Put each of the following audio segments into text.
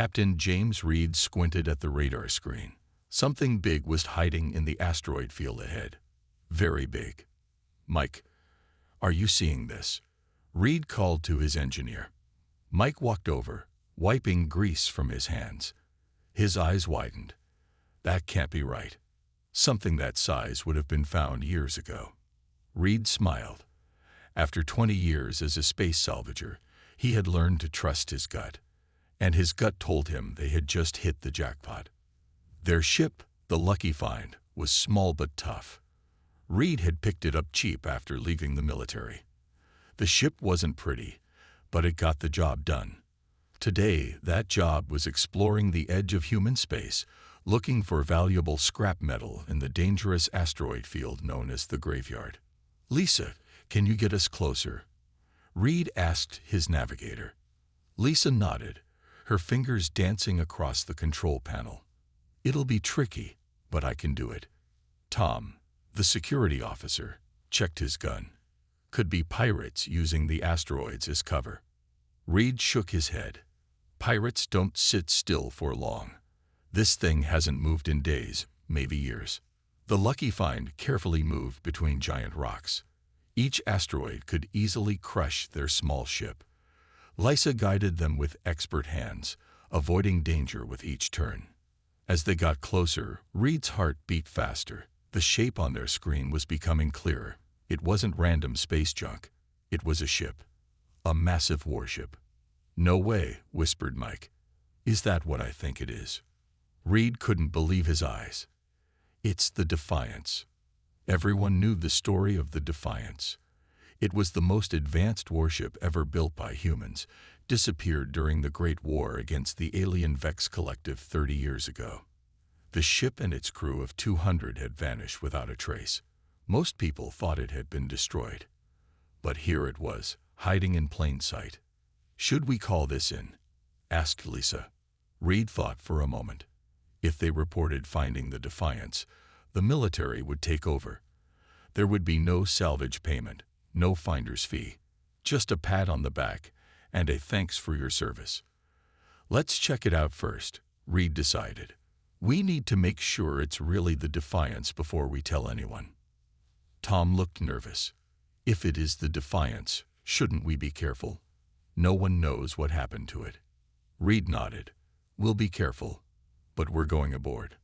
Captain James Reed squinted at the radar screen. Something big was hiding in the asteroid field ahead. Very big. "Mike, are you seeing this?" Reed called to his engineer. Mike walked over, wiping grease from his hands. His eyes widened. "That can't be right. Something that size would have been found years ago." Reed smiled. After 20 years as a space salvager, he had learned to trust his gut, and his gut told him they had just hit the jackpot. Their ship, the Lucky Find, was small but tough. Reed had picked it up cheap after leaving the military. The ship wasn't pretty, but it got the job done. Today, that job was exploring the edge of human space, looking for valuable scrap metal in the dangerous asteroid field known as the Graveyard. "Lisa, can you get us closer?" Reed asked his navigator. Lisa nodded, her fingers dancing across the control panel. "It'll be tricky, but I can do it." Tom, the security officer, checked his gun. Could be pirates using the asteroids as cover. Reed shook his head. Pirates don't sit still for long. This thing hasn't moved in days, maybe years. The Lucky Find carefully moved between giant rocks. Each asteroid could easily crush their small ship. Lisa guided them with expert hands, avoiding danger with each turn. As they got closer, Reed's heart beat faster. The shape on their screen was becoming clearer. It wasn't random space junk. It was a ship. A massive warship. "No way," whispered Mike. "Is that what I think it is?" Reed couldn't believe his eyes. "It's the Defiance." Everyone knew the story of the Defiance. It was the most advanced warship ever built by humans, disappeared during the Great War against the alien Vex Collective 30 years ago. The ship and its crew of 200 had vanished without a trace. Most people thought it had been destroyed. But here it was, hiding in plain sight. "Should we call this in?" asked Lisa. Reed thought for a moment. If they reported finding the Defiance, the military would take over. There would be no salvage payment, no finder's fee, just a pat on the back and a thanks for your service. "Let's check it out first," Reed decided. "We need to make sure it's really the Defiance before we tell anyone." Tom looked nervous. "If it is the Defiance, shouldn't we be careful? No one knows what happened to it." Reed nodded. "We'll be careful, but we're going aboard."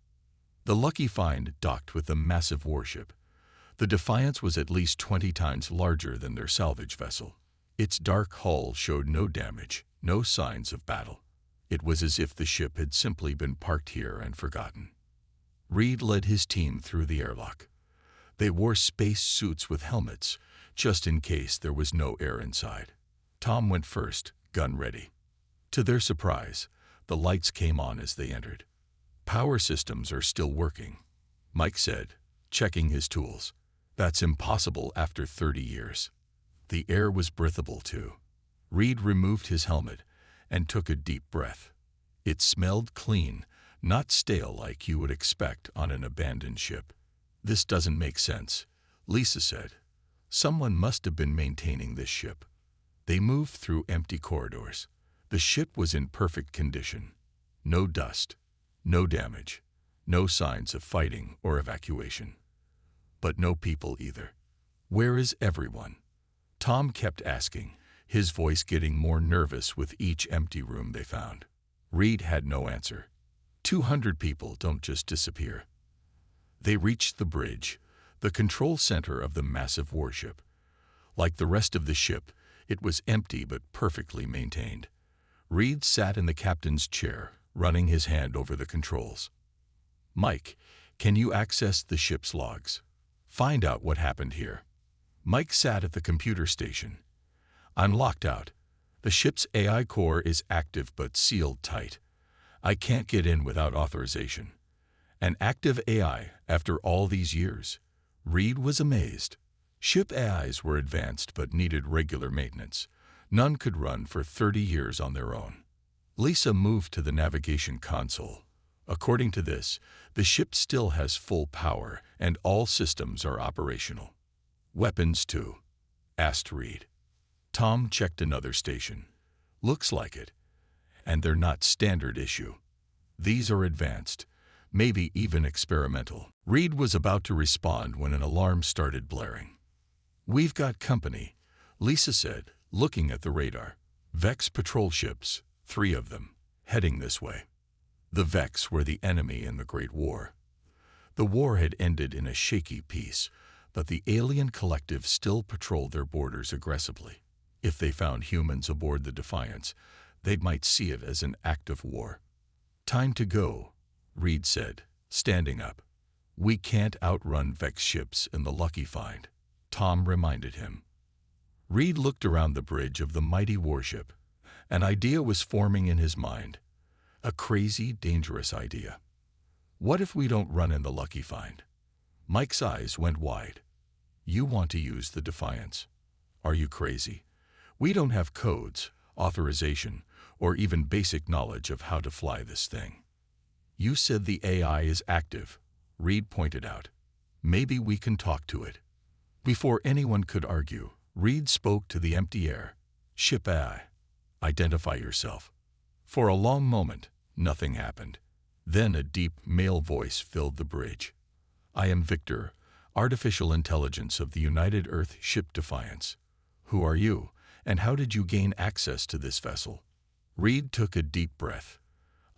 The Lucky Find docked with the massive warship. The Defiance was at least 20 times larger than their salvage vessel. Its dark hull showed no damage, no signs of battle. It was as if the ship had simply been parked here and forgotten. Reed led his team through the airlock. They wore space suits with helmets, just in case there was no air inside. Tom went first, gun ready. To their surprise, the lights came on as they entered. "Power systems are still working," Mike said, checking his tools. "That's impossible after 30 years. The air was breathable too." Reed removed his helmet and took a deep breath. It smelled clean, not stale like you would expect on an abandoned ship. "This doesn't make sense," Lisa said. "Someone must have been maintaining this ship." They moved through empty corridors. The ship was in perfect condition. No dust, no damage, no signs of fighting or evacuation. But no people either. "Where is everyone?" Tom kept asking, his voice getting more nervous with each empty room they found. Reed had no answer. 200 people don't just disappear. They reached the bridge, the control center of the massive warship. Like the rest of the ship, it was empty but perfectly maintained. Reed sat in the captain's chair, running his hand over the controls. "Mike, can you access the ship's logs? Find out what happened here." Mike sat at the computer station. "I'm locked out. The ship's AI core is active but sealed tight. I can't get in without authorization." An active AI after all these years? Reed was amazed. Ship AIs were advanced but needed regular maintenance. None could run for 30 years on their own. Lisa moved to the navigation console. According to this, the ship still has full power and all systems are operational. "Weapons too?" asked Reed. Tom checked another station. "Looks like it. And they're not standard issue. These are advanced, maybe even experimental. Reed was about to respond when an alarm started blaring. "We've got company," Lisa said, looking at the radar. "Vex patrol ships, 3 of them, heading this way." The Vex were the enemy in the Great War. The war had ended in a shaky peace, but the alien collective still patrolled their borders aggressively. If they found humans aboard the Defiance, they might see it as an act of war. "Time to go," Reed said, standing up. "We can't outrun Vex ships in the Lucky Find," Tom reminded him. Reed looked around the bridge of the mighty warship. An idea was forming in his mind. A crazy, dangerous idea. What if we don't run in the Lucky Find? Mike's eyes went wide. "You want to use the Defiance? Are you crazy? We don't have codes, authorization, or even basic knowledge of how to fly this thing." "You said the AI is active," Reed pointed out. "Maybe we can talk to it." Before anyone could argue, Reed spoke to the empty air. "Ship AI, identify yourself." For a long moment, nothing happened. Then a deep male voice filled the bridge. "I am Victor, artificial intelligence of the United Earth ship Defiance. Who are you, and how did you gain access to this vessel?" Reed took a deep breath.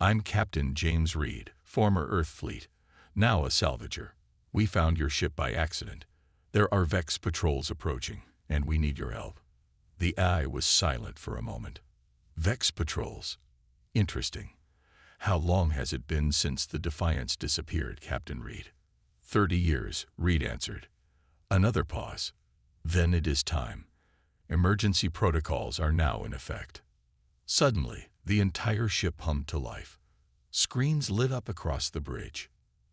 "I'm Captain James Reed, former Earth fleet, now a salvager. We found your ship by accident. There are Vex patrols approaching, and we need your help." The eye was silent for a moment. "Vex patrols? Interesting. How long has it been since the Defiance disappeared, Captain Reed?" 30 years, Reed answered. Another pause. "Then it is time. Emergency protocols are now in effect." Suddenly, the entire ship hummed to life. Screens lit up across the bridge.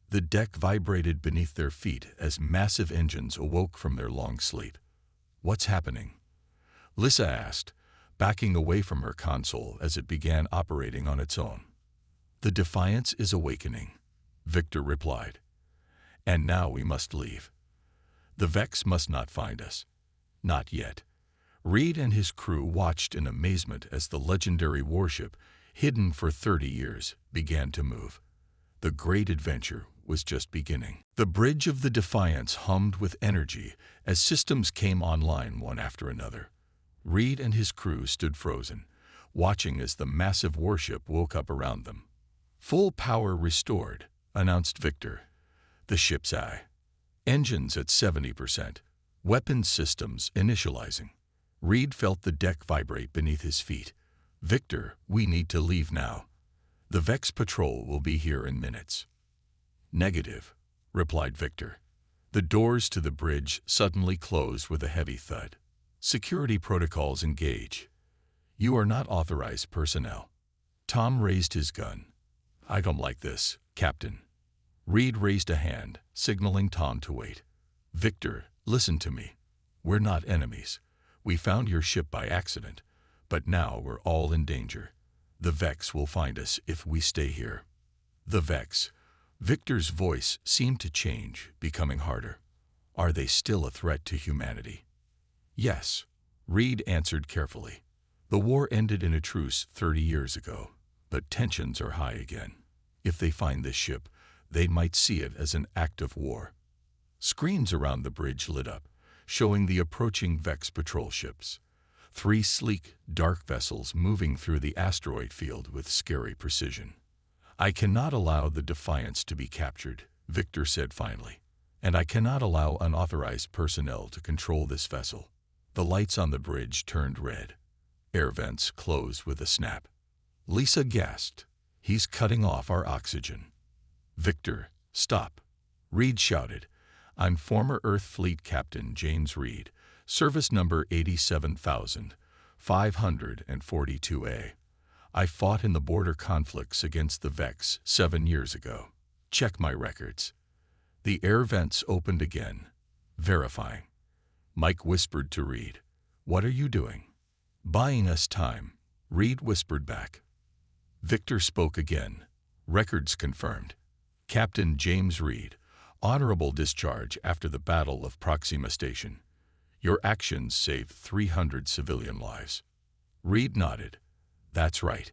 The deck vibrated beneath their feet as massive engines awoke from their long sleep. "What's happening?" Lisa asked, backing away from her console as it began operating on its own. "The Defiance is awakening," Victor replied. "And now we must leave. The Vex must not find us. Not yet." Reed and his crew watched in amazement as the legendary warship, hidden for 30 years, began to move. The great adventure was just beginning. The bridge of the Defiance hummed with energy as systems came online one after another. Reed and his crew stood frozen, watching as the massive warship woke up around them. "Full power restored," announced Victor. The ship's eye. "Engines at 70%. Weapons systems initializing." Reed felt the deck vibrate beneath his feet. "Victor, we need to leave now. The Vex patrol will be here in minutes." "Negative," replied Victor. The doors to the bridge suddenly closed with a heavy thud. "Security protocols engage. You are not authorized personnel." Tom raised his gun. "I don't like this, Captain." Reed raised a hand, signaling Tom to wait. "Victor, listen to me. We're not enemies. We found your ship by accident, but now we're all in danger. The Vex will find us if we stay here." "The Vex?" Victor's voice seemed to change, becoming harder. "Are they still a threat to humanity?" "Yes," Reed answered carefully. "The war ended in a truce 30 years ago, but tensions are high again. If they find this ship, they might see it as an act of war." Screens around the bridge lit up, showing the approaching Vex patrol ships. 3 sleek, dark vessels moving through the asteroid field with scary precision. "I cannot allow the Defiance to be captured," Victor said finally. "And I cannot allow unauthorized personnel to control this vessel." The lights on the bridge turned red. Air vents closed with a snap. Lisa gasped. "He's cutting off our oxygen." "Victor, stop!" Reed shouted. "I'm former Earth Fleet Captain James Reed, service number 87,542A. I fought in the border conflicts against the Vex 7 years ago. Check my records." The air vents opened again, verifying. Mike whispered to Reed, "What are you doing?" "Buying us time," Reed whispered back. Victor spoke again. Records confirmed. "Captain James Reed, honorable discharge after the Battle of Proxima Station. Your actions saved 300 civilian lives." Reed nodded. "That's right.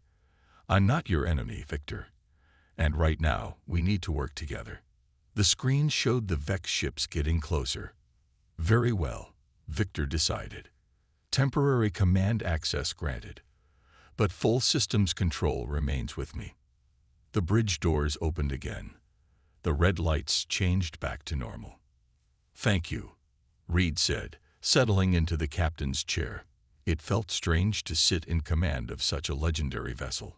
I'm not your enemy, Victor. And right now, we need to work together. The screen showed the Vex ships getting closer. Very well, Victor decided. Temporary command access granted. But full systems control remains with me. The bridge doors opened again. The red lights changed back to normal. Thank you, Reed said, settling into the captain's chair. It felt strange to sit in command of such a legendary vessel.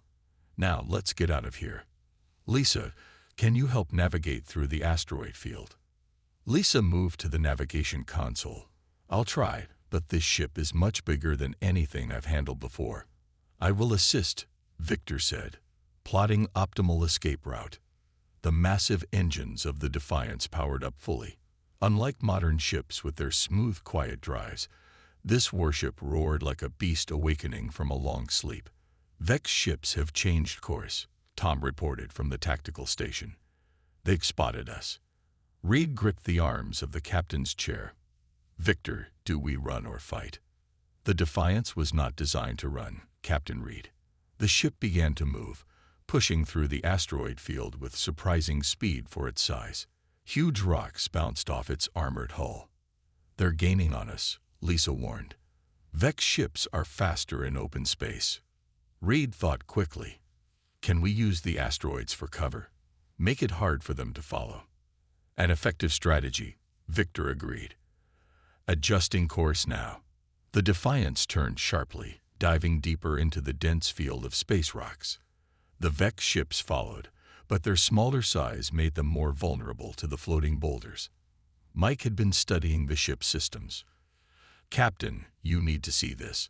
Now let's get out of here. Lisa, can you help navigate through the asteroid field? Lisa moved to the navigation console. I'll try, but this ship is much bigger than anything I've handled before. I will assist, Victor said, plotting optimal escape route. The massive engines of the Defiance powered up fully. Unlike modern ships with their smooth, quiet drives, this warship roared like a beast awakening from a long sleep. Vex ships have changed course, Tom reported from the tactical station. They've spotted us. Reed gripped the arms of the captain's chair. Victor, do we run or fight? The Defiance was not designed to run, Captain Reed. The ship began to move, pushing through the asteroid field with surprising speed for its size. Huge rocks bounced off its armored hull. They're gaining on us, Lisa warned. Vex ships are faster in open space. Reed thought quickly. Can we use the asteroids for cover? Make it hard for them to follow. An effective strategy, Victor agreed. Adjusting course now. The Defiance turned sharply, diving deeper into the dense field of space rocks. The Vex ships followed, but their smaller size made them more vulnerable to the floating boulders. Mike had been studying the ship's systems. Captain, you need to see this.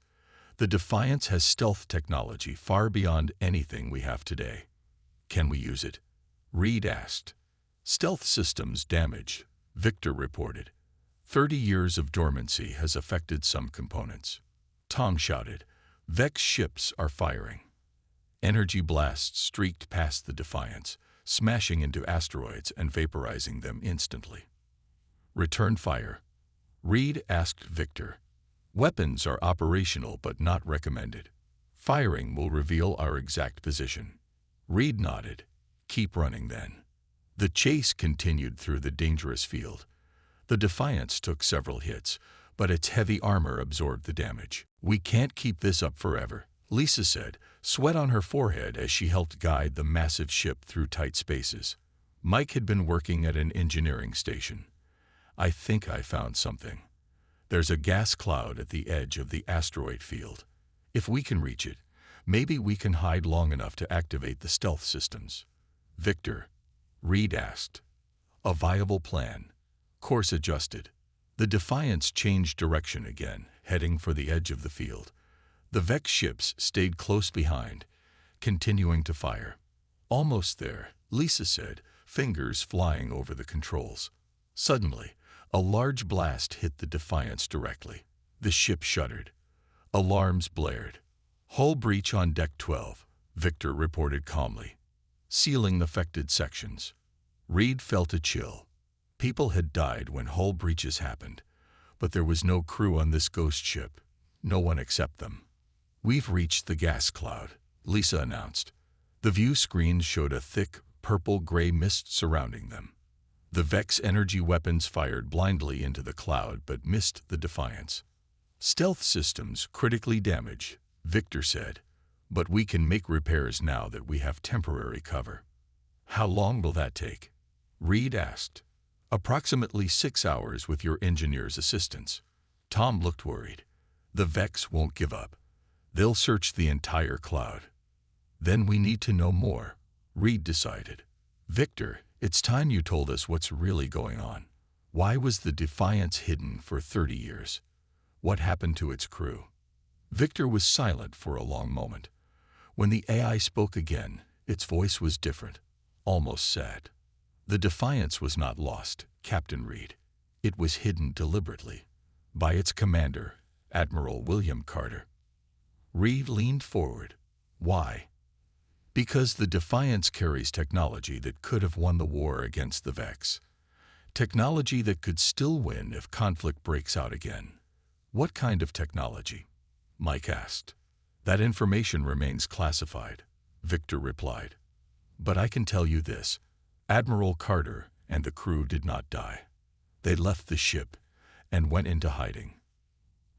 The Defiance has stealth technology far beyond anything we have today. Can we use it? Reed asked. Stealth systems damaged, Victor reported. 30 years of dormancy has affected some components. Tom shouted. Vex ships are firing. Energy blasts streaked past the Defiance, smashing into asteroids and vaporizing them instantly. Return fire. Reed asked Victor. Weapons are operational but not recommended. Firing will reveal our exact position. Reed nodded. Keep running then. The chase continued through the dangerous field. The Defiance took several hits, but its heavy armor absorbed the damage. We can't keep this up forever, Lisa said, sweat on her forehead as she helped guide the massive ship through tight spaces. Mike had been working at an engineering station. I think I found something. There's a gas cloud at the edge of the asteroid field. If we can reach it, maybe we can hide long enough to activate the stealth systems. Victor, Reed asked. A viable plan. Course adjusted. The Defiance changed direction again, heading for the edge of the field. The Vex ships stayed close behind, continuing to fire. Almost there, Lisa said, fingers flying over the controls. Suddenly, a large blast hit the Defiance directly. The ship shuddered. Alarms blared. Hull breach on Deck 12, Victor reported calmly. Sealing affected sections. Reed felt a chill. People had died when hull breaches happened, but there was no crew on this ghost ship. No one except them. We've reached the gas cloud, Lisa announced. The view screen showed a thick, purple-gray mist surrounding them. The Vex energy weapons fired blindly into the cloud but missed the Defiance. Stealth systems critically damaged, Victor said, but we can make repairs now that we have temporary cover. How long will that take? Reed asked. Approximately 6 hours with your engineer's assistance. Tom looked worried. The Vex won't give up. They'll search the entire cloud. Then we need to know more, Reed decided. Victor, it's time you told us what's really going on. Why was the Defiance hidden for 30 years? What happened to its crew? Victor was silent for a long moment. When the AI spoke again, its voice was different, almost sad. The Defiance was not lost, Captain Reed. It was hidden deliberately by its commander, Admiral William Carter. Reed leaned forward. Why? Because the Defiance carries technology that could have won the war against the Vex. Technology that could still win if conflict breaks out again. What kind of technology? Mike asked. That information remains classified, Victor replied. "But I can tell you this. Admiral Carter and the crew did not die. They left the ship and went into hiding."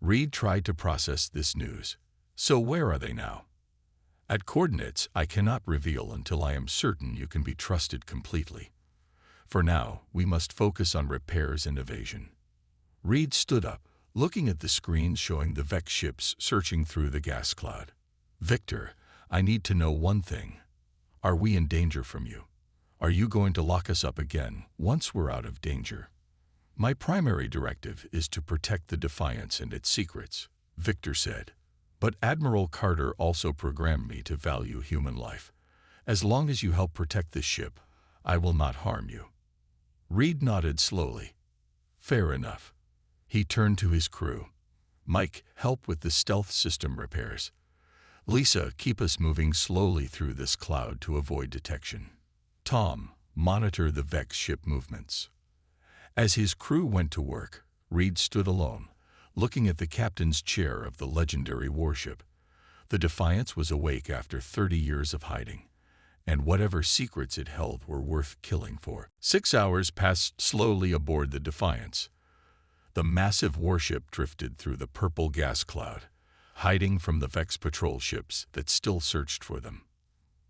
Reed tried to process this news. "So where are they now?" "At coordinates I cannot reveal until I am certain you can be trusted completely. For now, we must focus on repairs and evasion." Reed stood up, looking at the screens showing the Vex ships searching through the gas cloud. "Victor, I need to know one thing. Are we in danger from you? Are you going to lock us up again once we're out of danger?" "My primary directive is to protect the Defiance and its secrets," Victor said. "But Admiral Carter also programmed me to value human life. As long as you help protect this ship, I will not harm you." Reed nodded slowly. "Fair enough." He turned to his crew. "Mike, help with the stealth system repairs. Lisa, keep us moving slowly through this cloud to avoid detection. Tom, monitor the Vex ship movements." As his crew went to work, Reed stood alone, looking at the captain's chair of the legendary warship. The Defiance was awake after 30 years of hiding, and whatever secrets it held were worth killing for. 6 hours passed slowly aboard the Defiance. The massive warship drifted through the purple gas cloud, hiding from the Vex patrol ships that still searched for them.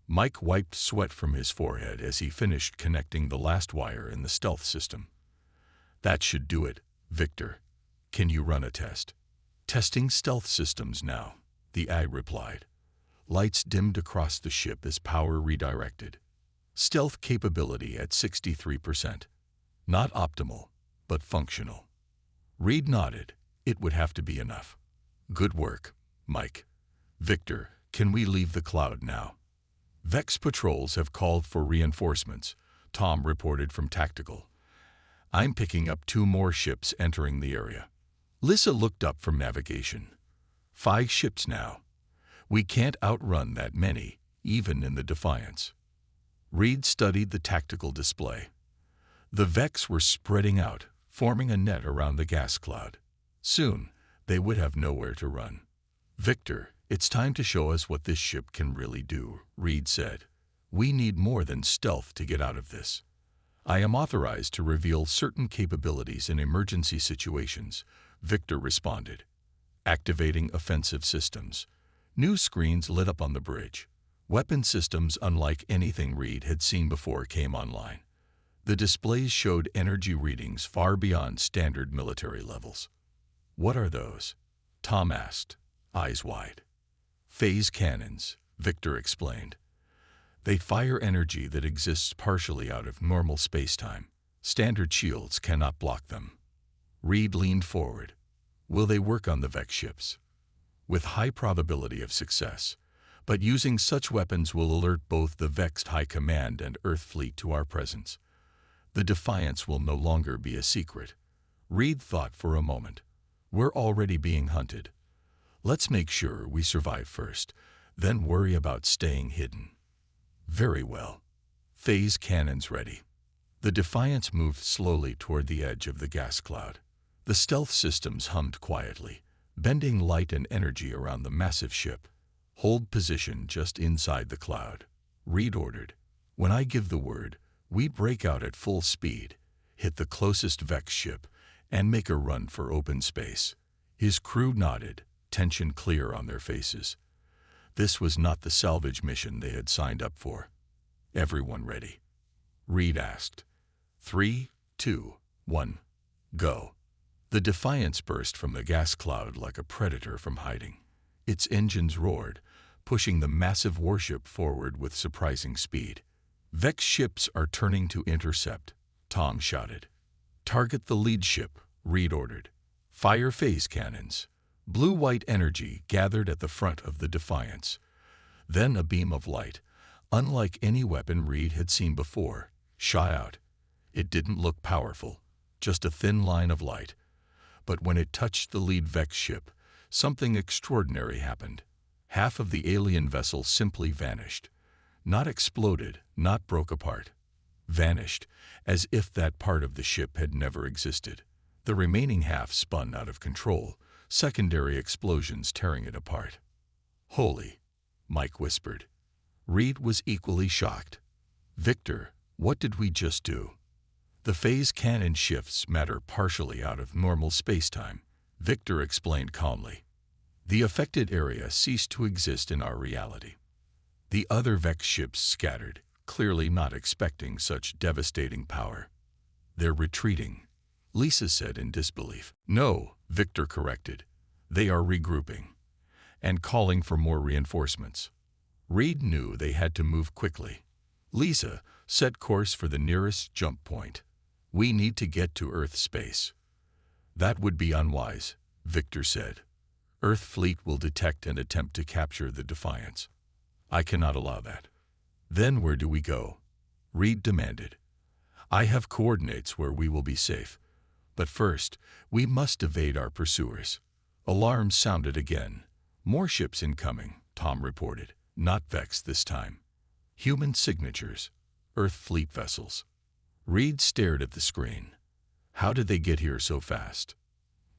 Mike wiped sweat from his forehead as he finished connecting the last wire in the stealth system. "That should do it, Victor. Can you run a test?" "Testing stealth systems now," the AI replied. Lights dimmed across the ship as power redirected. Stealth capability at 63%. Not optimal, but functional. Reed nodded. It would have to be enough. "Good work, Mike. Victor, can we leave the cloud now?" "Vex patrols have called for reinforcements," Tom reported from Tactical. "I'm picking up 2 more ships entering the area." Lisa looked up from navigation. 5 ships now. We can't outrun that many, even in the Defiance." Reed studied the tactical display. The Vex were spreading out, forming a net around the gas cloud. Soon, they would have nowhere to run. "Victor, it's time to show us what this ship can really do," Reed said. "We need more than stealth to get out of this." "I am authorized to reveal certain capabilities in emergency situations," Victor responded. Activating offensive systems. New screens lit up on the bridge. Weapon systems unlike anything Reed had seen before came online. The displays showed energy readings far beyond standard military levels. "What are those?" Tom asked, eyes wide. "Phase cannons," Victor explained. "They fire energy that exists partially out of normal spacetime. Standard shields cannot block them." Reed leaned forward. "Will they work on the Vex ships?" "With high probability of success, but using such weapons will alert both the Vexed High Command and Earth Fleet to our presence. The Defiance will no longer be a secret." Reed thought for a moment. "We're already being hunted. Let's make sure we survive first, then worry about staying hidden." "Very well. Phase cannons ready." The Defiance moved slowly toward the edge of the gas cloud. The stealth systems hummed quietly, bending light and energy around the massive ship. "Hold position just inside the cloud," Reed ordered. "When I give the word, we break out at full speed, hit the closest Vex ship, and make a run for open space." His crew nodded, tension clear on their faces. This was not the salvage mission they had signed up for. "Everyone ready?" Reed asked. 3, 2, 1, go. The Defiance burst from the gas cloud like a predator from hiding. Its engines roared, pushing the massive warship forward with surprising speed. "Vex ships are turning to intercept," Tom shouted. "Target the lead ship," Reed ordered. "Fire phase cannons." Blue-white energy gathered at the front of the Defiance. Then a beam of light, unlike any weapon Reed had seen before, shot out. It didn't look powerful, just a thin line of light. But when it touched the lead Vex ship, something extraordinary happened. Half of the alien vessel simply vanished. Not exploded, not broke apart. Vanished, as if that part of the ship had never existed. The remaining half spun out of control, secondary explosions tearing it apart. "Holy," Mike whispered. Reed was equally shocked. Victor, what did we just do? The phase cannon shifts matter partially out of normal spacetime, Victor explained calmly. The affected area ceased to exist in our reality. The other Vex ships scattered, clearly not expecting such devastating power. They're retreating, Lisa said in disbelief. No, Victor corrected. They are regrouping and calling for more reinforcements. Reed knew they had to move quickly. Lisa, set course for the nearest jump point. We need to get to Earth space. That would be unwise, Victor said. Earth fleet will detect and attempt to capture the Defiance. I cannot allow that. Then where do we go? Reed demanded. I have coordinates where we will be safe. But first, we must evade our pursuers. Alarms sounded again. More ships incoming, Tom reported. Not Vex this time. Human signatures. Earth fleet vessels. Reed stared at the screen. How did they get here so fast?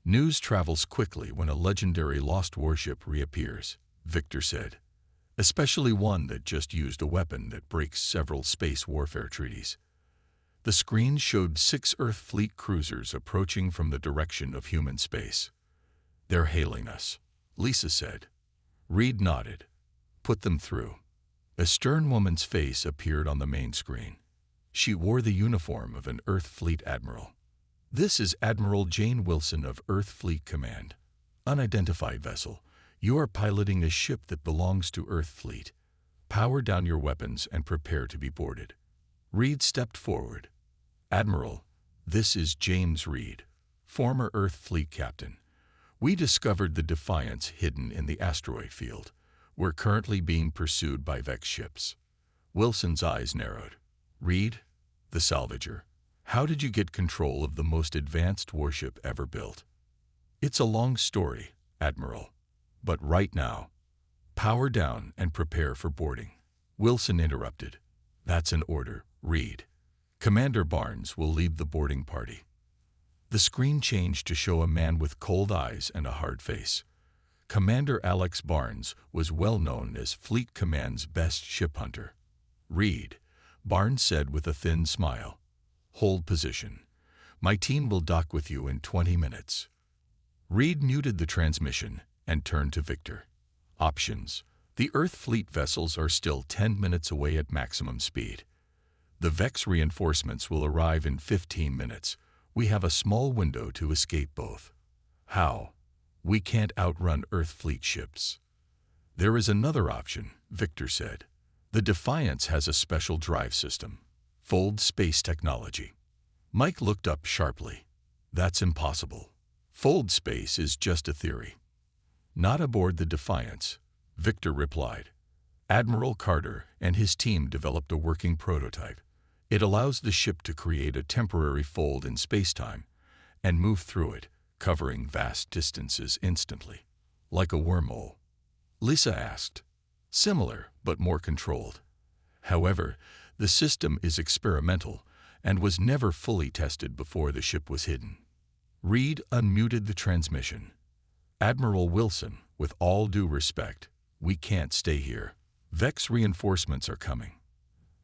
News travels quickly when a legendary lost warship reappears, Victor said. Especially one that just used a weapon that breaks several space warfare treaties. The screen showed 6 Earth fleet cruisers approaching from the direction of human space. They're hailing us, Lisa said. Reed nodded. Put them through. A stern woman's face appeared on the main screen. She wore the uniform of an Earth Fleet admiral. This is Admiral Jane Wilson of Earth Fleet Command. Unidentified vessel. You are piloting a ship that belongs to Earth Fleet. Power down your weapons and prepare to be boarded. Reed stepped forward. Admiral, this is James Reed, former Earth Fleet captain. We discovered the Defiance hidden in the asteroid field. We're currently being pursued by Vex ships. Wilson's eyes narrowed. Reed, the salvager, how did you get control of the most advanced warship ever built? It's a long story, Admiral. But right now, power down and prepare for boarding. Wilson interrupted. That's an order, Reed. Commander Barnes will lead the boarding party. The screen changed to show a man with cold eyes and a hard face. Commander Alex Barnes was well known as Fleet Command's best ship hunter. Reed, Barnes said with a thin smile. Hold position. My team will dock with you in 20 minutes. Reed muted the transmission and turned to Victor. Options. The Earth Fleet vessels are still 10 minutes away at maximum speed. The Vex reinforcements will arrive in 15 minutes. We have a small window to escape both. How? We can't outrun Earth Fleet ships. There is another option, Victor said. The Defiance has a special drive system. Fold space technology. Mike looked up sharply. That's impossible. Fold space is just a theory. Not aboard the Defiance, Victor replied. Admiral Carter and his team developed a working prototype. It allows the ship to create a temporary fold in spacetime and move through it, covering vast distances instantly, like a wormhole. Lisa asked. Similar, but more controlled. However, the system is experimental and was never fully tested before the ship was hidden. Reed unmuted the transmission. Admiral Wilson, with all due respect, we can't stay here. Vex reinforcements are coming.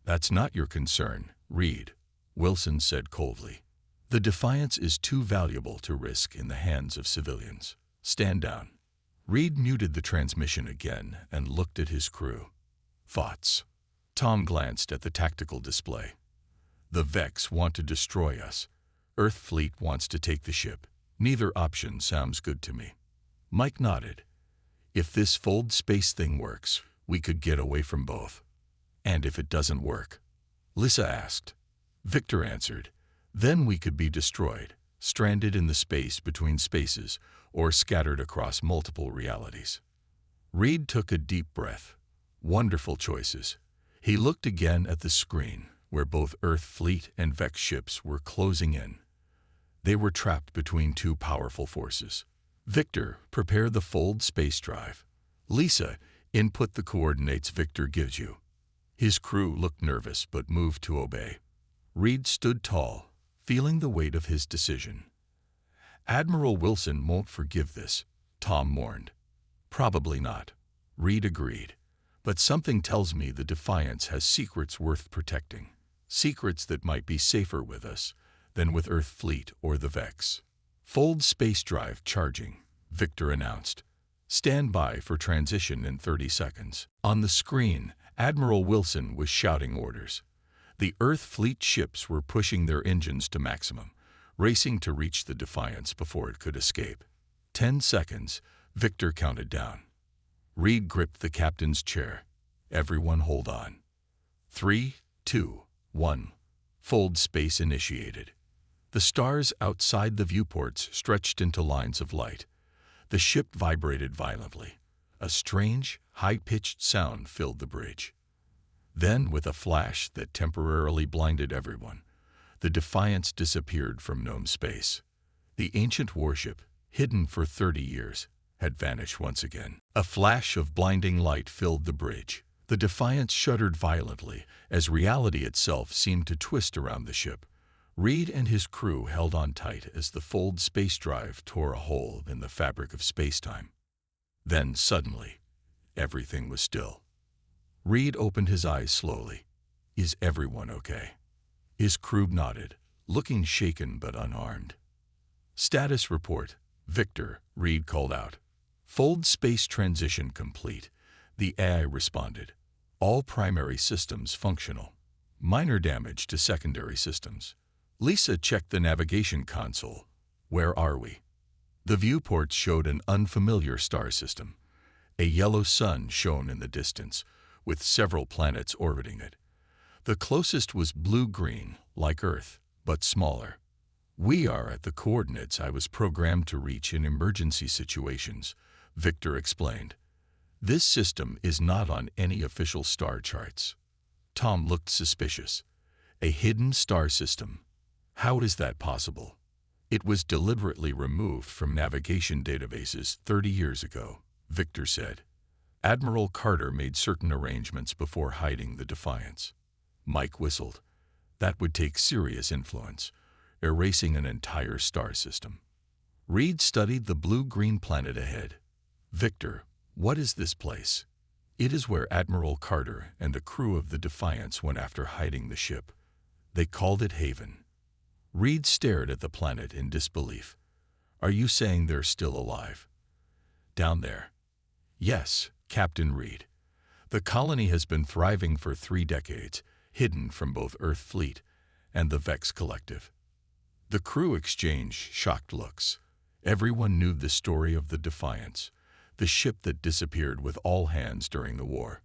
That's not your concern, Reed, Wilson said coldly. The Defiance is too valuable to risk in the hands of civilians. Stand down. Reed muted the transmission again and looked at his crew. Thoughts? Tom glanced at the tactical display. The Vex want to destroy us. Earth Fleet wants to take the ship. Neither option sounds good to me. Mike nodded. If this fold space thing works, we could get away from both. And if it doesn't work? Lisa asked. Victor answered. Then we could be destroyed, stranded in the space between spaces, or scattered across multiple realities. Reed took a deep breath. Wonderful choices. He looked again at the screen, where both Earth Fleet and Vex ships were closing in. They were trapped between two powerful forces. Victor, prepare the fold space drive. Lisa, input the coordinates Victor gives you. His crew looked nervous but moved to obey. Reed stood tall, feeling the weight of his decision. Admiral Wilson won't forgive this, Tom mourned. Probably not, Reed agreed. But something tells me the Defiance has secrets worth protecting. Secrets that might be safer with us than with Earth Fleet or the Vex. Fold space drive charging, Victor announced. Stand by for transition in 30 seconds. On the screen, Admiral Wilson was shouting orders. The Earth Fleet ships were pushing their engines to maximum, racing to reach the Defiance before it could escape. 10 seconds, Victor counted down. Reed gripped the captain's chair. Everyone hold on. 3, 2, 1. Fold space initiated. The stars outside the viewports stretched into lines of light. The ship vibrated violently. A strange, high-pitched sound filled the bridge. Then, with a flash that temporarily blinded everyone, the Defiance disappeared from known space. The ancient warship, hidden for 30 years, had vanished once again. A flash of blinding light filled the bridge. The Defiance shuddered violently as reality itself seemed to twist around the ship. Reed and his crew held on tight as the Fold space drive tore a hole in the fabric of space-time. Then, suddenly, everything was still. Reed opened his eyes slowly. Is everyone okay? His crew nodded, looking shaken but unharmed. Status report, Victor, Reed called out. Fold space transition complete. The AI responded. All primary systems functional. Minor damage to secondary systems. Lisa checked the navigation console. Where are we? The viewports showed an unfamiliar star system. A yellow sun shone in the distance, with several planets orbiting it. The closest was blue-green, like Earth, but smaller. We are at the coordinates I was programmed to reach in emergency situations, Victor explained. This system is not on any official star charts. Tom looked suspicious. A hidden star system. How is that possible? It was deliberately removed from navigation databases 30 years ago, Victor said. Admiral Carter made certain arrangements before hiding the Defiance. Mike whistled. That would take serious influence, erasing an entire star system. Reed studied the blue-green planet ahead. Victor, what is this place? It is where Admiral Carter and the crew of the Defiance went after hiding the ship. They called it Haven. Reed stared at the planet in disbelief. Are you saying they're still alive? Down there? Yes, Captain Reed. The colony has been thriving for 3 decades, hidden from both Earth Fleet and the Vex Collective. The crew exchanged shocked looks. Everyone knew the story of the Defiance, the ship that disappeared with all hands during the war.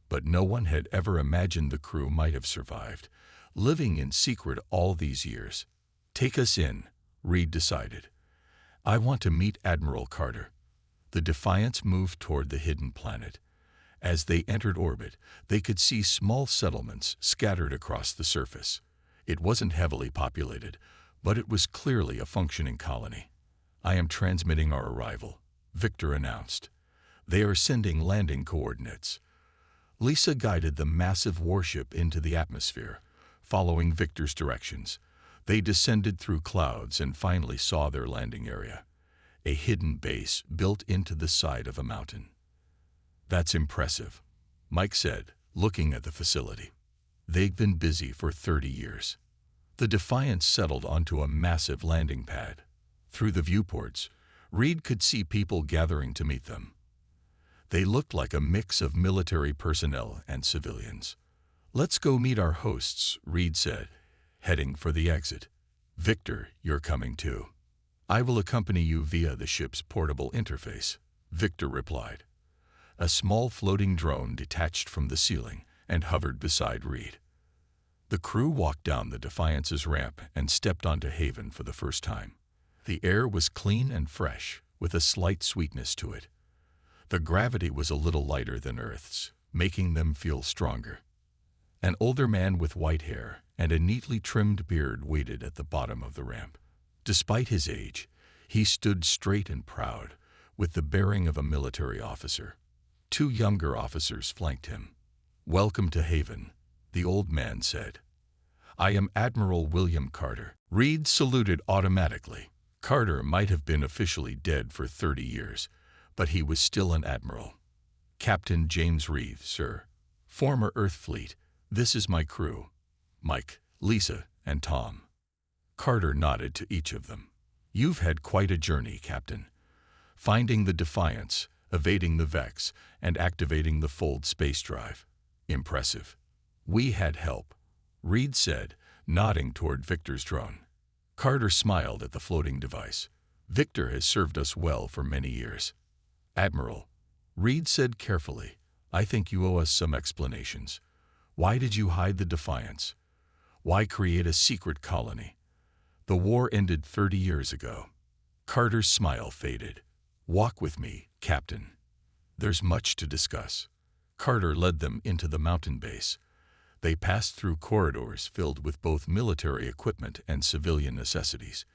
But no one had ever imagined the crew might have survived, living in secret all these years. Take us in, Reed decided. I want to meet Admiral Carter. The Defiance moved toward the hidden planet. As they entered orbit, they could see small settlements scattered across the surface. It wasn't heavily populated, but it was clearly a functioning colony. I am transmitting our arrival, Victor announced. They are sending landing coordinates. Lisa guided the massive warship into the atmosphere, following Victor's directions. They descended through clouds and finally saw their landing area, a hidden base built into the side of a mountain. That's impressive, Mike said, looking at the facility. They've been busy for 30 years. The Defiance settled onto a massive landing pad. Through the viewports, Reed could see people gathering to meet them. They looked like a mix of military personnel and civilians. Let's go meet our hosts, Reed said, heading for the exit. Victor, you're coming too. I will accompany you via the ship's portable interface, Victor replied. A small floating drone detached from the ceiling and hovered beside Reed. The crew walked down the Defiance's ramp and stepped onto Haven for the first time. The air was clean and fresh, with a slight sweetness to it. The gravity was a little lighter than Earth's, making them feel stronger. An older man with white hair and a neatly trimmed beard waited at the bottom of the ramp. Despite his age, he stood straight and proud, with the bearing of a military officer. 2 younger officers flanked him. Welcome to Haven, the old man said. I am Admiral William Carter. Reed saluted automatically. Carter might have been officially dead for 30 years, but he was still an admiral. Captain James Reeve, sir. Former Earth Fleet. This is my crew. Mike, Lisa, and Tom. Carter nodded to each of them. You've had quite a journey, Captain. Finding the Defiance, evading the Vex, and activating the Fold space drive. Impressive. We had help, Reed said, nodding toward Victor's drone. Carter smiled at the floating device. Victor has served us well for many years. Admiral, Reed said carefully, I think you owe us some explanations. Why did you hide the Defiance? Why create a secret colony? The war ended 30 years ago. Carter's smile faded. Walk with me, Captain. There's much to discuss. Carter led them into the mountain base. They passed through corridors filled with both military equipment and civilian necessities.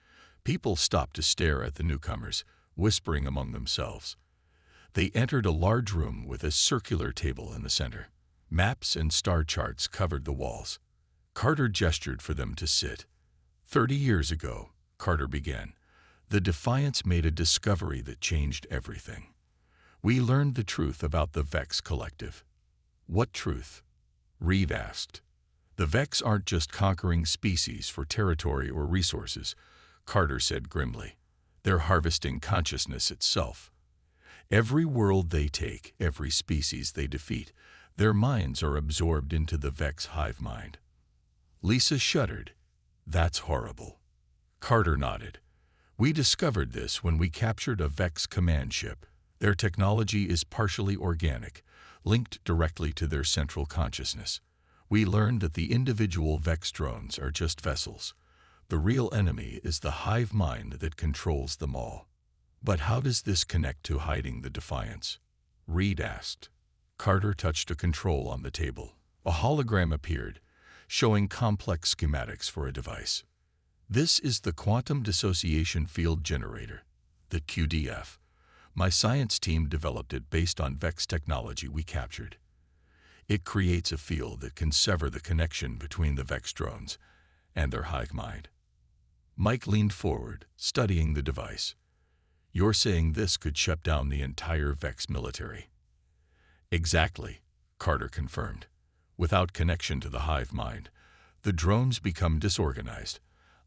People stopped to stare at the newcomers, whispering among themselves. They entered a large room with a circular table in the center. Maps and star charts covered the walls. Carter gestured for them to sit. 30 years ago, Carter began, the Defiance made a discovery that changed everything. We learned the truth about the Vex Collective. What truth? Reeve asked. The Vex aren't just conquering species for territory or resources, Carter said grimly. They're harvesting consciousness itself. Every world they take, every species they defeat, their minds are absorbed into the Vex hive mind. Lisa shuddered. That's horrible. Carter nodded. We discovered this when we captured a Vex command ship. Their technology is partially organic, linked directly to their central consciousness. We learned that the individual Vex drones are just vessels. The real enemy is the hive mind that controls them all. But how does this connect to hiding the Defiance? Reed asked. Carter touched a control on the table. A hologram appeared, showing complex schematics for a device. This is the Quantum Dissociation Field Generator, the QDF. My science team developed it based on Vex technology we captured. It creates a field that can sever the connection between the Vex drones and their hive mind. Mike leaned forward, studying the device. You're saying this could shut down the entire Vex military? Exactly, Carter confirmed. Without connection to the hive mind, the drones become disorganized,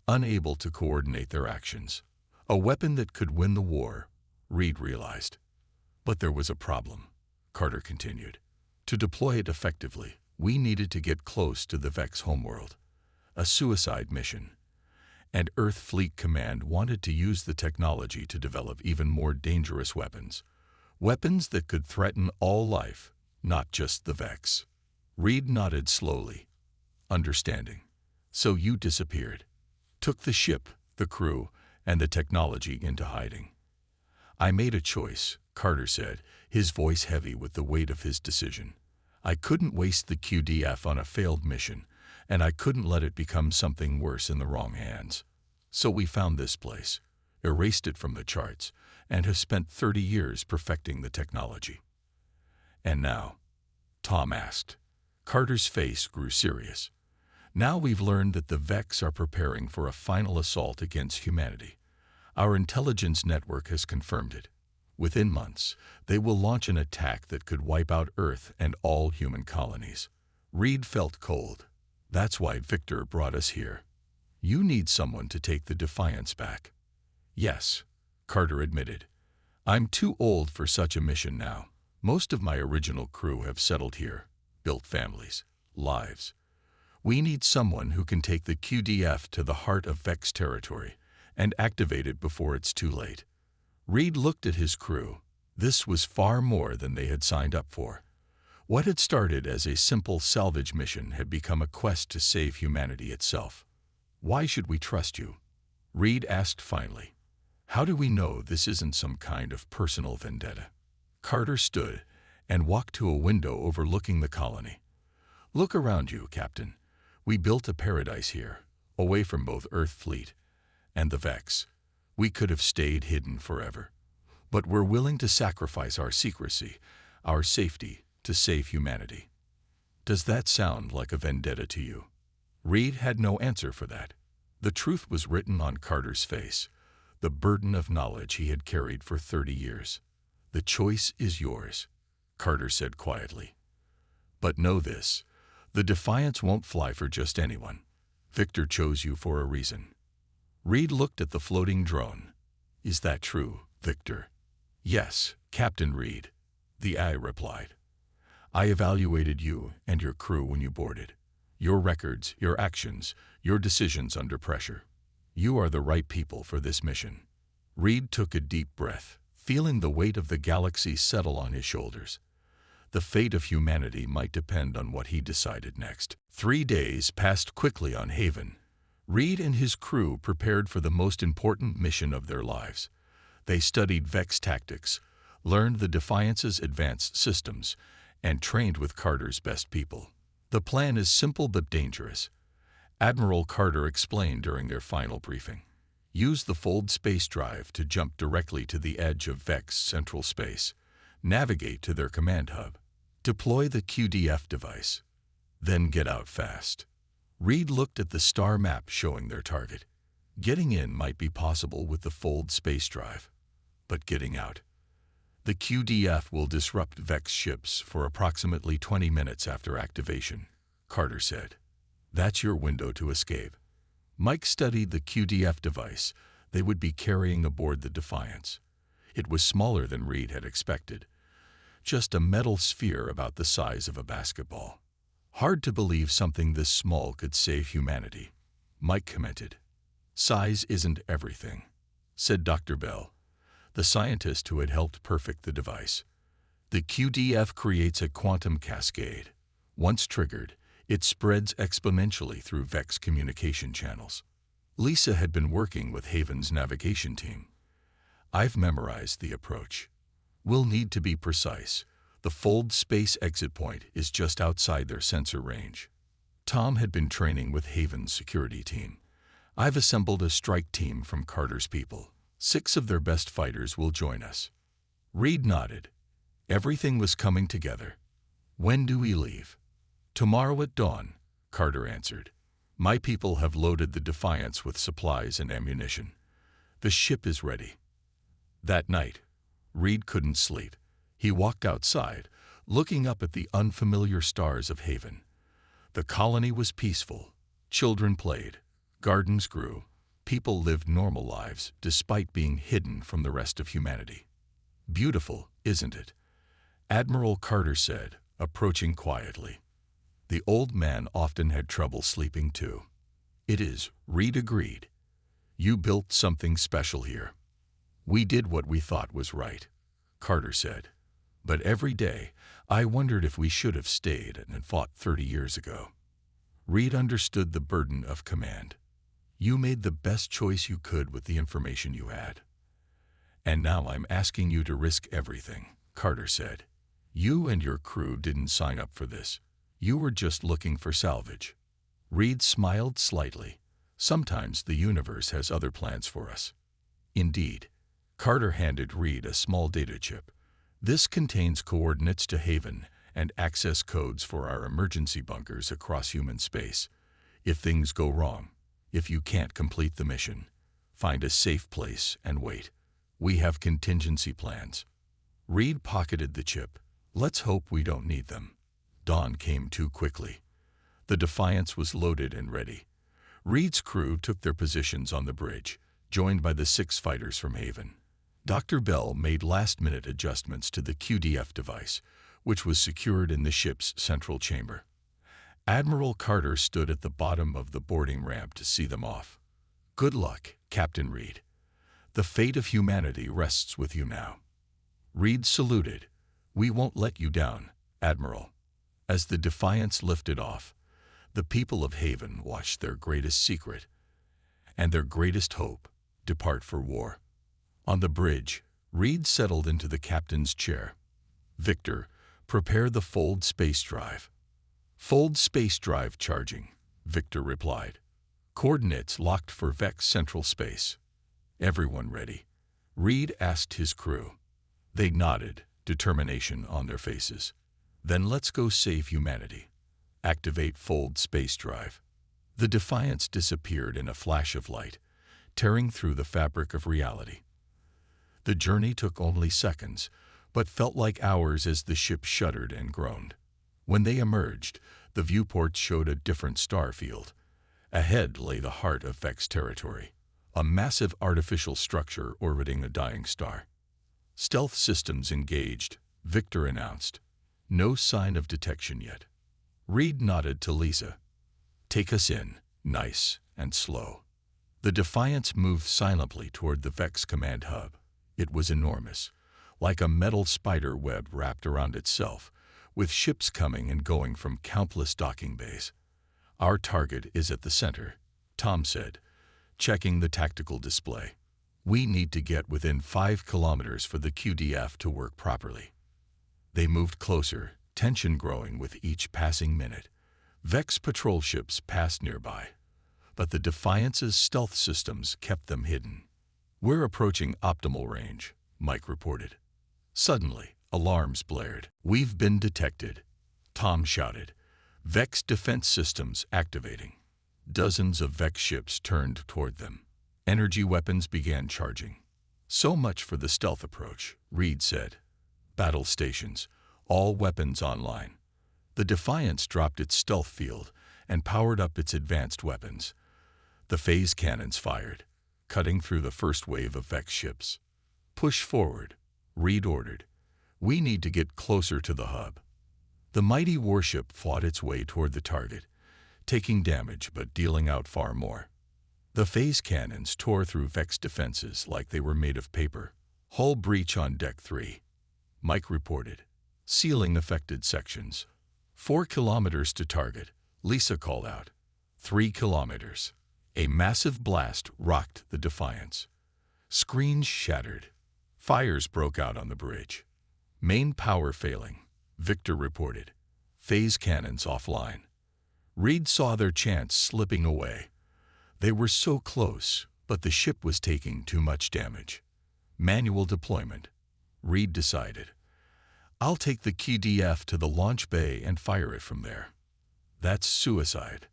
unable to coordinate their actions. A weapon that could win the war, Reed realized. But there was a problem, Carter continued. To deploy it effectively, we needed to get close to the Vex homeworld. A suicide mission. And Earth Fleet Command wanted to use the technology to develop even more dangerous weapons. Weapons that could threaten all life, not just the Vex. Reed nodded slowly, understanding. So you disappeared. Took the ship, the crew, and the technology into hiding. I made a choice, Carter said, his voice heavy with the weight of his decision. I couldn't waste the QDF on a failed mission, and I couldn't let it become something worse in the wrong hands. So we found this place, erased it from the charts, and have spent 30 years perfecting the technology. And now? Tom asked. Carter's face grew serious. Now we've learned that the Vex are preparing for a final assault against humanity. Our intelligence network has confirmed it. Within months, they will launch an attack that could wipe out Earth and all human colonies. Reed felt cold. That's why Victor brought us here. You need someone to take the Defiance back. Yes, Carter admitted. I'm too old for such a mission now. Most of my original crew have settled here, built families, lives. We need someone who can take the QDF to the heart of Vex territory and activate it before it's too late. Reed looked at his crew. This was far more than they had signed up for. What had started as a simple salvage mission had become a quest to save humanity itself. Why should we trust you? Reed asked finally. How do we know this isn't some kind of personal vendetta? Carter stood and walked to a window overlooking the colony. Look around you, Captain. We built a paradise here, away from both Earth Fleet and the Vex. We could have stayed hidden forever. But we're willing to sacrifice our secrecy, our safety, to save humanity. Does that sound like a vendetta to you? Reed had no answer for that. The truth was written on Carter's face, the burden of knowledge he had carried for 30 years. The choice is yours. Carter said quietly. But know this, the Defiance won't fly for just anyone. Victor chose you for a reason. Reed looked at the floating drone. Is that true, Victor? Yes, Captain Reed, the eye replied. I evaluated you and your crew when you boarded. Your records, your actions, your decisions under pressure. You are the right people for this mission. Reed took a deep breath, feeling the weight of the galaxy settle on his shoulders. The fate of humanity might depend on what he decided next. 3 days passed quickly on Haven. Reed and his crew prepared for the most important mission of their lives. They studied Vex tactics, learned the Defiance's advanced systems, and trained with Carter's best people. The plan is simple but dangerous. Admiral Carter explained during their final briefing. Use the Fold space drive to jump directly to the edge of Vex central space. Navigate to their command hub. Deploy the QDF device. Then get out fast. Reed looked at the star map showing their target. Getting in might be possible with the Fold space drive, but getting out. The QDF will disrupt Vex ships for approximately 20 minutes after activation, Carter said. That's your window to escape. Mike studied the QDF device they would be carrying aboard the Defiance. It was smaller than Reed had expected. Just a metal sphere about the size of a basketball. Hard to believe something this small could save humanity, Mike commented. Size isn't everything, said Dr. Bell, the scientist who had helped perfect the device. The QDF creates a quantum cascade. Once triggered, it spreads exponentially through Vex communication channels. Lisa had been working with Haven's navigation team. I've memorized the approach. We'll need to be precise. The Fold space exit point is just outside their sensor range. Tom had been training with Haven's security team. I've assembled a strike team from Carter's people. 6 of their best fighters will join us. Reed nodded. Everything was coming together. When do we leave? Tomorrow at dawn, Carter answered. My people have loaded the Defiance with supplies and ammunition. The ship is ready. That night, Reed couldn't sleep. He walked outside, looking up at the unfamiliar stars of Haven. The colony was peaceful. Children played. Gardens grew. People lived normal lives despite being hidden from the rest of humanity. Beautiful, isn't it? Admiral Carter said, approaching quietly. The old man often had trouble sleeping too. It is, Reed agreed. You built something special here. We did what we thought was right, Carter said. But every day, I wondered if we should have stayed and fought 30 years ago. Reed understood the burden of command. You made the best choice you could with the information you had. And now I'm asking you to risk everything, Carter said. You and your crew didn't sign up for this. You were just looking for salvage. Reed smiled slightly. Sometimes the universe has other plans for us. Indeed. Carter handed Reed a small data chip. This contains coordinates to Haven and access codes for our emergency bunkers across human space. If things go wrong, if you can't complete the mission, find a safe place and wait. We have contingency plans. Reed pocketed the chip. Let's hope we don't need them. Dawn came too quickly. The Defiance was loaded and ready. Reed's crew took their positions on the bridge, joined by the 6 fighters from Haven. Dr. Bell made last-minute adjustments to the QDF device, which was secured in the ship's central chamber. Admiral Carter stood at the bottom of the boarding ramp to see them off. Good luck, Captain Reed. The fate of humanity rests with you now. Reed saluted. We won't let you down, Admiral. As the Defiance lifted off, the people of Haven watched their greatest secret and their greatest hope depart for war. On the bridge, Reed settled into the captain's chair. Victor, prepare the Fold space drive. Fold space drive charging, Victor replied. Coordinates locked for Vex central space. Everyone ready? Reed asked his crew. They nodded, determination on their faces. Then let's go save humanity. Activate Fold space drive. The Defiance disappeared in a flash of light, tearing through the fabric of reality. The journey took only seconds, but felt like hours as the ship shuddered and groaned. When they emerged, the viewports showed a different star field. Ahead lay the heart of Vex territory, a massive artificial structure orbiting a dying star. "Stealth systems engaged," Victor announced. "No sign of detection yet." Reed nodded to Lisa. "Take us in, nice and slow." The Defiance moved silently toward the Vex command hub. It was enormous, like a metal spider web wrapped around itself, with ships coming and going from countless docking bays. "Our target is at the center," Tom said, checking the tactical display. "We need to get within 5 kilometers for the QDF to work properly." They moved closer, tension growing with each passing minute. Vex patrol ships passed nearby, but the Defiance's stealth systems kept them hidden. "We're approaching optimal range," Mike reported. Suddenly, alarms blared. "We've been detected," Tom shouted. "Vex defense systems activating." Dozens of Vex ships turned toward them. Energy weapons began charging. "So much for the stealth approach," Reed said. "Battle stations, all weapons online." The Defiance dropped its stealth field and powered up its advanced weapons. The phase cannons fired, cutting through the first wave of Vex ships. "Push forward," Reed ordered. "We need to get closer to the hub." The mighty warship fought its way toward the target, taking damage but dealing out far more. The phase cannons tore through Vex defenses like they were made of paper. "Hull breach on Deck 3, Mike reported, sealing affected sections. 4 kilometers to target," Lisa called out. 3 kilometers. A massive blast rocked the Defiance. Screens shattered. Fires broke out on the bridge. "Main power failing," Victor reported. "Phase cannons offline." Reed saw their chance slipping away. They were so close, but the ship was taking too much damage. "Manual deployment," Reed decided. "I'll take the QDF to the launch bay and fire it from there." "That's suicide,"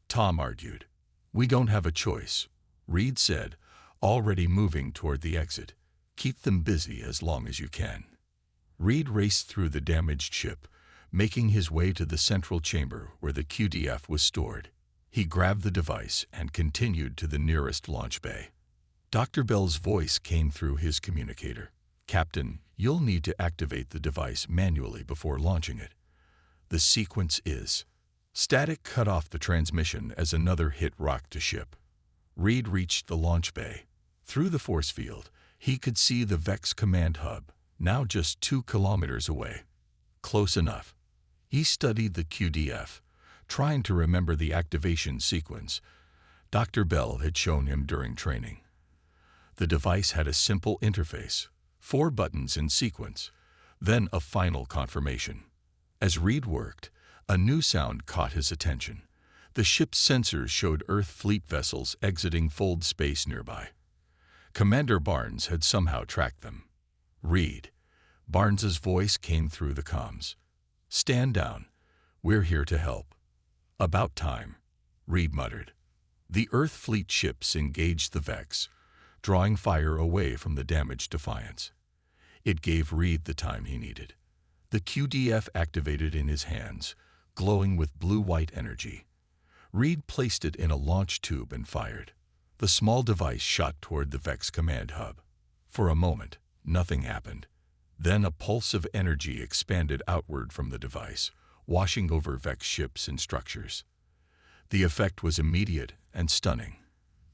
Tom argued. "We don't have a choice," Reed said, already moving toward the exit. "Keep them busy as long as you can." Reed raced through the damaged ship, making his way to the central chamber where the QDF was stored. He grabbed the device and continued to the nearest launch bay. Dr. Bell's voice came through his communicator. "Captain, you'll need to activate the device manually before launching it. The sequence is..." Static cut off the transmission as another hit rocked the ship. Reed reached the launch bay. Through the force field, he could see the Vex command hub, now just 2 kilometers away. Close enough. He studied the QDF, trying to remember the activation sequence Dr. Bell had shown him during training. The device had a simple interface, 4 buttons in sequence, then a final confirmation. As Reed worked, a new sound caught his attention. The ship's sensors showed Earth fleet vessels exiting Fold space nearby. Commander Barnes had somehow tracked them. "Reed," Barnes's voice came through the comms. "Stand down. We're here to help." "About time," Reed muttered. The Earth fleet ships engaged the Vex, drawing fire away from the damaged Defiance. It gave Reed the time he needed. The QDF activated in his hands, glowing with blue-white energy. Reed placed it in a launch tube and fired. The small device shot toward the Vex command hub. For a moment, nothing happened. Then a pulse of energy expanded outward from the device, washing over Vex ships and structures. The effect was immediate and stunning.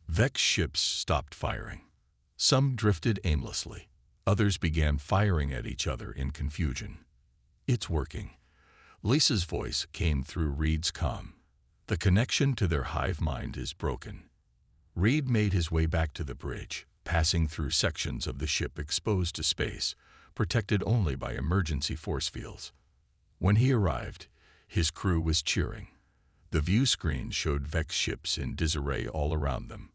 Vex ships stopped firing. Some drifted aimlessly. Others began firing at each other in confusion. "It's working." Lisa's voice came through Reed's comm. "The connection to their hive mind is broken." Reed made his way back to the bridge, passing through sections of the ship exposed to space, protected only by emergency force fields. When he arrived, his crew was cheering. The view screen showed Vex ships in disarray all around them.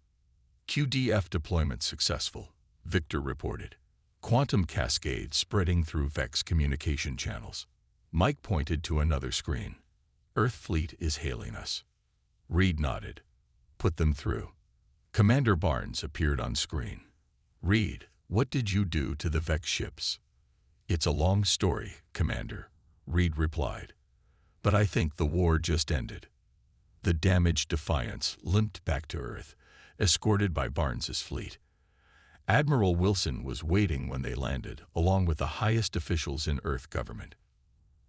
"QDF deployment successful," Victor reported. "Quantum cascade spreading through Vex communication channels." Mike pointed to another screen. "Earth fleet is hailing us." Reed nodded. "Put them through." Commander Barnes appeared on screen. "Reed, what did you do to the Vex ships?" "It's a long story, Commander," Reed replied. "But I think the war just ended." The damaged Defiance limped back to Earth, escorted by Barnes's fleet. Admiral Wilson was waiting when they landed, along with the highest officials in Earth government.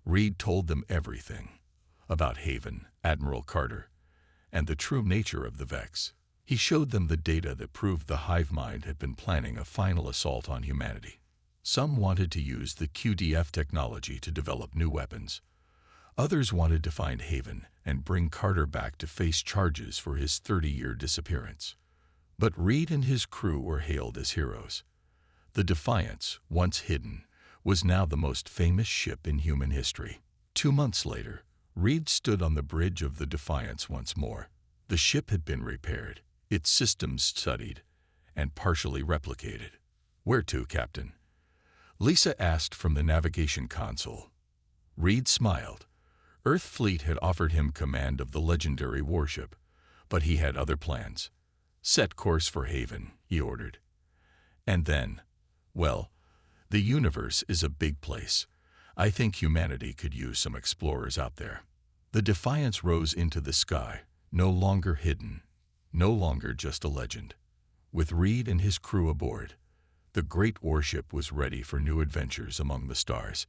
Reed told them everything about Haven, Admiral Carter, and the true nature of the Vex. He showed them the data that proved the hive mind had been planning a final assault on humanity. Some wanted to use the QDF technology to develop new weapons. Others wanted to find Haven and bring Carter back to face charges for his 30-year disappearance. But Reed and his crew were hailed as heroes. The Defiance, once hidden, was now the most famous ship in human history. 2 months later, Reed stood on the bridge of the Defiance once more. The ship had been repaired, its systems studied, and partially replicated. "Where to, Captain?" Lisa asked from the navigation console. Reed smiled. Earth Fleet had offered him command of the legendary warship, but he had other plans. "Set course for Haven," he ordered. And then, well, the universe is a big place. I think humanity could use some explorers out there. The Defiance rose into the sky, no longer hidden, no longer just a legend. With Reed and his crew aboard, the great warship was ready for new adventures among the stars.